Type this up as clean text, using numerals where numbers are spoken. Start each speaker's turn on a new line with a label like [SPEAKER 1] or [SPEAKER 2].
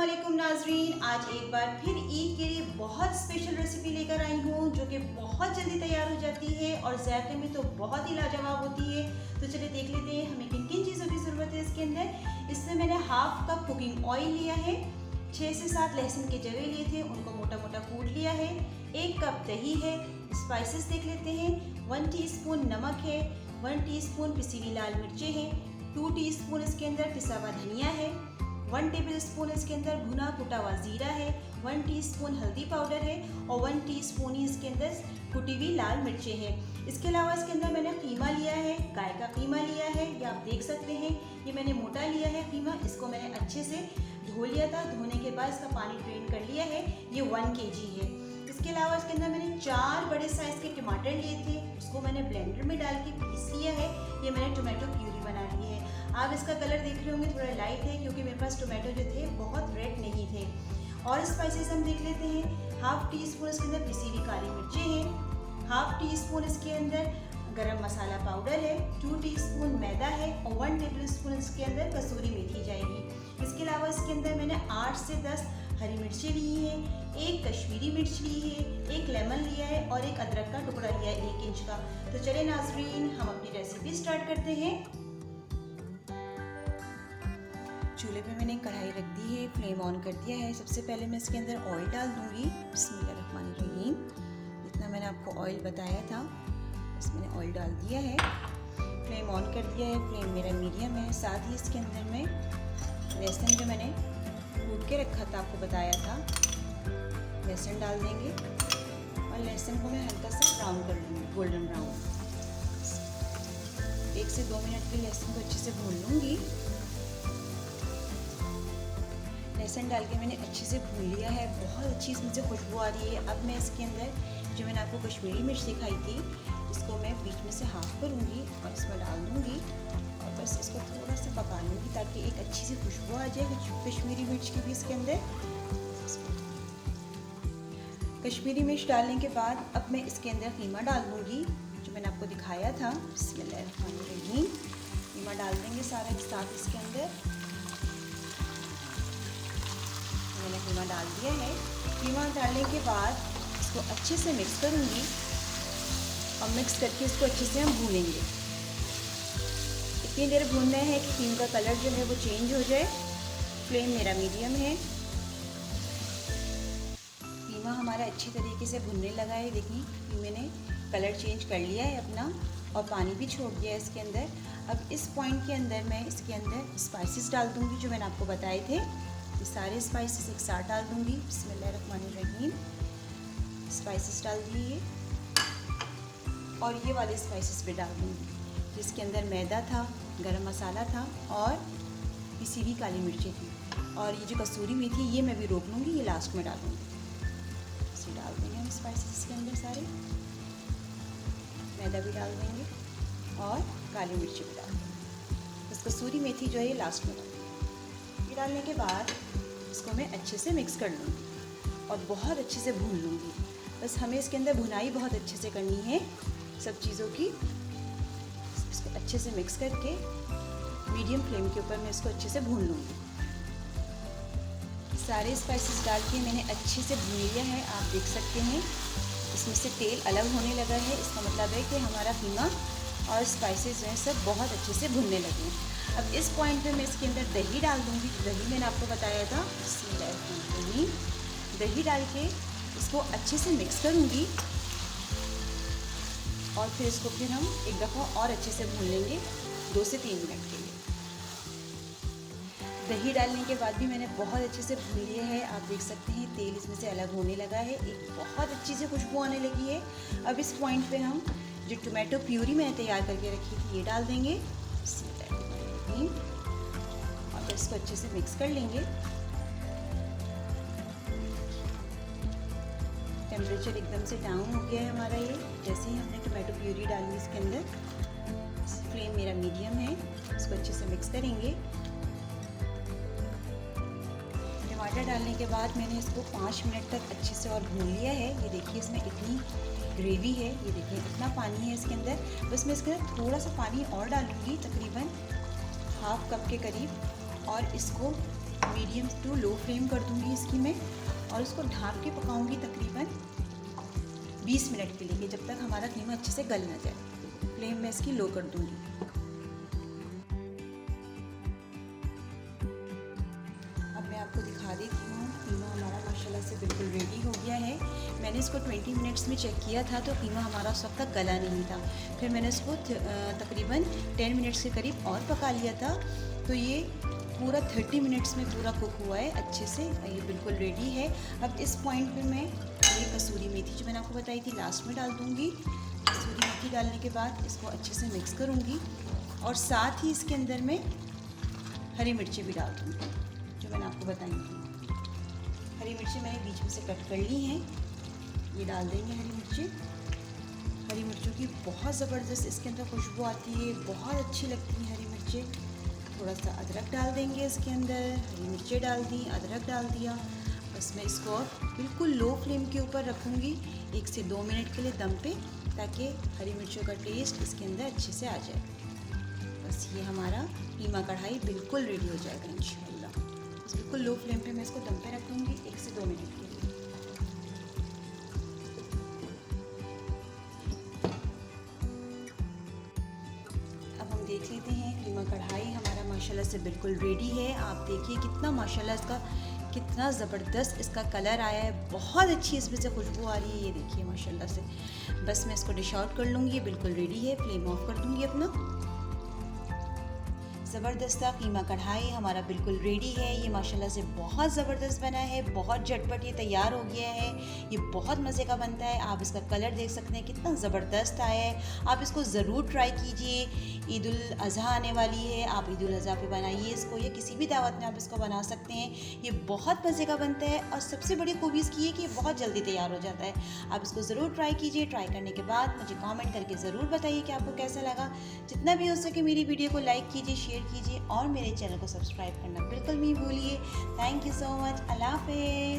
[SPEAKER 1] अस्सलामुअलैकुम नाजरीन, आज एक बार फिर ईद के लिए बहुत स्पेशल रेसिपी लेकर आई हूँ जो कि बहुत जल्दी तैयार हो जाती है और जायके में तो बहुत ही लाजवाब होती है। तो चलिए देख लेते हैं हमें किन किन चीज़ों की ज़रूरत है इसके अंदर। इसमें मैंने हाफ कप कुकिंग ऑयल लिया है, 6 से 7 लहसुन के जवे लिए थे, उनको मोटा मोटा कूट लिया है, 1 कप दही है। स्पाइसेस देख लेते हैं। 1 टीस्पून नमक है, 1 टीस्पून पिसी हुई लाल मिर्चें हैं, 2 टीस्पून इसके अंदर पिसा हुआ धनिया है, 1 टेबल स्पून इसके अंदर भुना कुटा हुआ जीरा है, 1 टीस्पून हल्दी पाउडर है और 1 टीस्पून ही इसके अंदर कुटी हुई लाल मिर्चें हैं। इसके अलावा इसके अंदर मैंने कीमा लिया है, गाय का कीमा लिया है, ये आप देख सकते हैं। ये मैंने मोटा लिया है कीमा, इसको मैंने अच्छे से धो लिया था, धोने के बाद इसका पानी ड्रेन कर लिया है। ये 1 kg है। इसके अलावा इसके अंदर मैंने 4 बड़े साइज़ के टमाटर लिए थे, उसको मैंने ब्लेंडर में डाल के पीस लिया है। ये मैंने टोमेटो प्यूरी बना ली है। आप इसका कलर देख रहे होंगे थोड़ा लाइट है क्योंकि मेरे पास टोमेटो जो थे बहुत रेड नहीं थे। और स्पाइसेस हम देख लेते हैं। हाफ टीस्पून इसके अंदर पिसी हुई काली मिर्चें हैं, हाफ टीस्पून इसके अंदर गरम मसाला पाउडर है, 2 टीस्पून मैदा है और 1 टेबल स्पून इसके अंदर कसूरी मेथी जाएगी। इसके अलावा इसके अंदर मैंने 8 से 10 हरी मिर्चें ली हैं, 1 कश्मीरी मिर्च ली है, 1 लेमन लिया है और 1 अदरक का टुकड़ा लिया है 1 इंच का। तो चलिए नाजरीन हम अपनी रेसिपी स्टार्ट करते हैं। चूल्हे पे मैंने कढ़ाई रख दी है, फ्लेम ऑन कर दिया है। सबसे पहले मैं इसके अंदर ऑयल डाल दूँगी। बिस्मिल्लाहिर्रहमानिर्रहीम। जितना मैंने आपको ऑयल बताया था बस मैंने ऑयल डाल दिया है। फ्लेम ऑन कर दिया है, फ्लेम मेरा मीडियम है। साथ ही इसके अंदर मैं लहसुन जो मैंने कूट के रखा था आपको बताया था, लहसुन डाल देंगे और लहसुन को मैं हल्का सा ब्राउन कर लूँगी, गोल्डन ब्राउन। 1 से 2 मिनट के लहसुन को अच्छे से भून लूँगी। लहसुन डाल के मैंने अच्छे से भून लिया है, बहुत अच्छी इसमें से खुशबू आ रही है। अब मैं इसके अंदर जो मैंने आपको कश्मीरी मिर्च दिखाई थी इसको मैं बीच में से हाफ करूँगी और इसमें डाल दूँगी और बस इसको थोड़ा सा पका लूँगी ताकि एक अच्छी सी खुशबू आ जाए कश्मीरी मिर्च की भी इसके अंदर। कश्मीरी मिर्च डालने के बाद अब मैं इसके अंदर कीमा डाल दूँगी जो मैंने आपको दिखाया था। बिस्मिल्लाहिर्रहमानिर्रहीम। कीमा डाल देंगे सारा एक साथ इसके अंदर। मैंने कीमा डाल दिया है। कीमा डालने के बाद इसको अच्छे से मिक्स करूँगी और मिक्स करके इसको अच्छे से हम भूनेंगे। इतनी देर भूनना है कि कीमा का कलर जो है वो चेंज हो जाए। फ्लेम मेरा मीडियम है। कीमा हमारा अच्छी तरीके से भुनने लगा है। देखिए कीमे ने कलर चेंज कर लिया है अपना और पानी भी छोड़ दिया है इसके अंदर। अब इस पॉइंट के अंदर मैं इसके अंदर स्पाइसेस डाल दूँगी जो मैंने आपको बताए थे। ये सारे स्पाइसेस एक साथ डाल दूँगी। बिस्मिल्लाहिर्रहमानिर्रहीम। स्पाइसेस डाल दिए और ये वाले स्पाइसेस भी डाल दूँगी जिसके अंदर मैदा था, गरम मसाला था और पिसी हुई काली मिर्चें थी। और ये जो कसूरी मेथी ये मैं भी रोक लूँगी, ये लास्ट में डालूँगी। इसे डाल देंगे हम स्पाइसेस इसके अंदर सारे, मैदा भी डाल देंगे और काली मिर्ची भी डाल देंगे। बस कसूरी मेथी जो है ये लास्ट में डालूँगी। ये डालने के बाद इसको मैं अच्छे से मिक्स कर लूँगी और बहुत अच्छे से भून लूँगी। बस हमें इसके अंदर भुनाई बहुत अच्छे से करनी है सब चीज़ों की। इसको अच्छे से मिक्स करके मीडियम फ्लेम के ऊपर मैं इसको अच्छे से भून लूँगी। सारे स्पाइसेस डाल के मैंने अच्छे से भून लिया है। आप देख सकते हैं इसमें से तेल अलग होने लगा है। इसका मतलब है कि हमारा कीमा और स्पाइसेस जो हैं सब बहुत अच्छे से भुनने लगे हैं। अब इस पॉइंट पे मैं इसके अंदर दही डाल दूँगी। दही मैंने आपको बताया था। दही डाल के इसको अच्छे से मिक्स करूँगी और फिर हम एक दफ़ा और अच्छे से भून लेंगे 2 से 3 मिनट के लिए। दही डालने के बाद भी मैंने बहुत अच्छे से भून लिया है। आप देख सकते हैं तेल इसमें से अलग होने लगा है, एक बहुत अच्छी सी खुशबू आने लगी है। अब इस पॉइंट पे हम जो टोमेटो प्यूरी मैंने तैयार करके रखी थी ये डाल देंगे और फिर इसको अच्छे से मिक्स कर लेंगे। टेम्परेचर एकदम से डाउन हो गया है हमारा। ये जैसे ही हमने टोमेटो प्यूरी डाली इसके अंदर, फ्लेम मेरा मीडियम है। इसको अच्छे से मिक्स करेंगे। टमाटर डालने के बाद मैंने इसको 5 मिनट तक अच्छे से और भून लिया है। ये देखिए इसमें इतनी ग्रेवी है, ये देखिए इतना पानी है इसके अंदर। बस मैं इसके अंदर थोड़ा सा पानी और डालूँगी, तकरीबन हाफ कप के करीब, और इसको मीडियम टू लो फ्लेम कर दूंगी इसकी मैं, और इसको ढाँप के पकाऊंगी तकरीबन 20 मिनट के लिए, जब तक हमारा कीमा अच्छे से गल ना जाए। फ्लेम मैं इसकी लो कर दूंगी। अब मैं आपको दिखा देती हूँ, कीमा हमारा माशाल्लाह से बिल्कुल रेडी हो गया है। मैंने इसको 20 मिनट्स में चेक किया था तो कीमा हमारा उस वक्त तक गला नहीं था। फिर मैंने इसको तकरीबन 10 मिनट्स के करीब और पका लिया था, तो ये पूरा 30 मिनट्स में पूरा कुक हुआ है अच्छे से। ये बिल्कुल रेडी है। अब इस पॉइंट पे मैं ये कसूरी मेथी जो मैंने आपको बताई थी लास्ट में डाल दूँगी। कसूरी मेथी डालने के बाद इसको अच्छे से मिक्स करूँगी, और साथ ही इसके अंदर मैं हरी मिर्चें भी डाल दूँगी जो मैंने आपको बताई थी। हरी मिर्चें मैंने बीच में से कट कर ली हैं, ये डाल देंगे हरी मिर्चें। हरी मिर्चों की बहुत ज़बरदस्त इसके अंदर खुशबू आती है, बहुत अच्छी लगती हैं हरी मिर्चें। थोड़ा सा अदरक डाल देंगे इसके अंदर, हरी मिर्चें डाल दी, अदरक डाल दिया। बस मैं इसको बिल्कुल लो फ्लेम के ऊपर रखूँगी 1 से 2 मिनट के लिए दम पे, ताकि हरी मिर्चों का टेस्ट इसके अंदर अच्छे से आ जाए। बस ये हमारा कीमा कढ़ाई बिल्कुल रेडी हो जाएगा इंशाल्लाह। बस बिल्कुल लो फ्लेम पे मैं इसको दम पे रखूँगी 1 से 2 मिनट के लिए। अब हम देख लेते हैं, कीमा कढ़ाई हमारा माशाल्लाह से बिल्कुल रेडी है। आप देखिए कितना माशाल्लाह इसका कितना ज़बरदस्त इसका कलर आया है, बहुत अच्छी इसमें से खुशबू आ रही है। ये देखिए माशाल्लाह से। बस मैं इसको डिश आउट कर लूँगी, बिल्कुल रेडी है। फ्लेम ऑफ कर दूँगी अपना। ज़बरदस्त कीमा कढ़ाई हमारा बिल्कुल रेडी है। ये माशाल्लाह से बहुत ज़बरदस्त बना है, बहुत झटपट ये तैयार हो गया है। ये बहुत मज़े का बनता है। आप इसका कलर देख सकते हैं कितना ज़बरदस्त आया है। आप इसको ज़रूर ट्राई कीजिए। ईद उल अज़हा आने वाली है, आप ईद उल अज़हा पे बनाइए इसको, या किसी भी दावत में आप इसको बना सकते हैं। ये बहुत मज़े का बनता है, और सबसे बड़ी खूबी इसकी है कि ये बहुत जल्दी तैयार हो जाता है। आप इसको ज़रूर ट्राई कीजिए। ट्राई करने के बाद मुझे कमेंट करके ज़रूर बताइए कि आपको कैसा लगा। जितना भी हो सके मेरी वीडियो को लाइक कीजिए, शेयर कीजिए, और मेरे चैनल को सब्सक्राइब करना बिल्कुल नहीं भूलिए। Thank you so much. अल्लाह हाफ़िज़।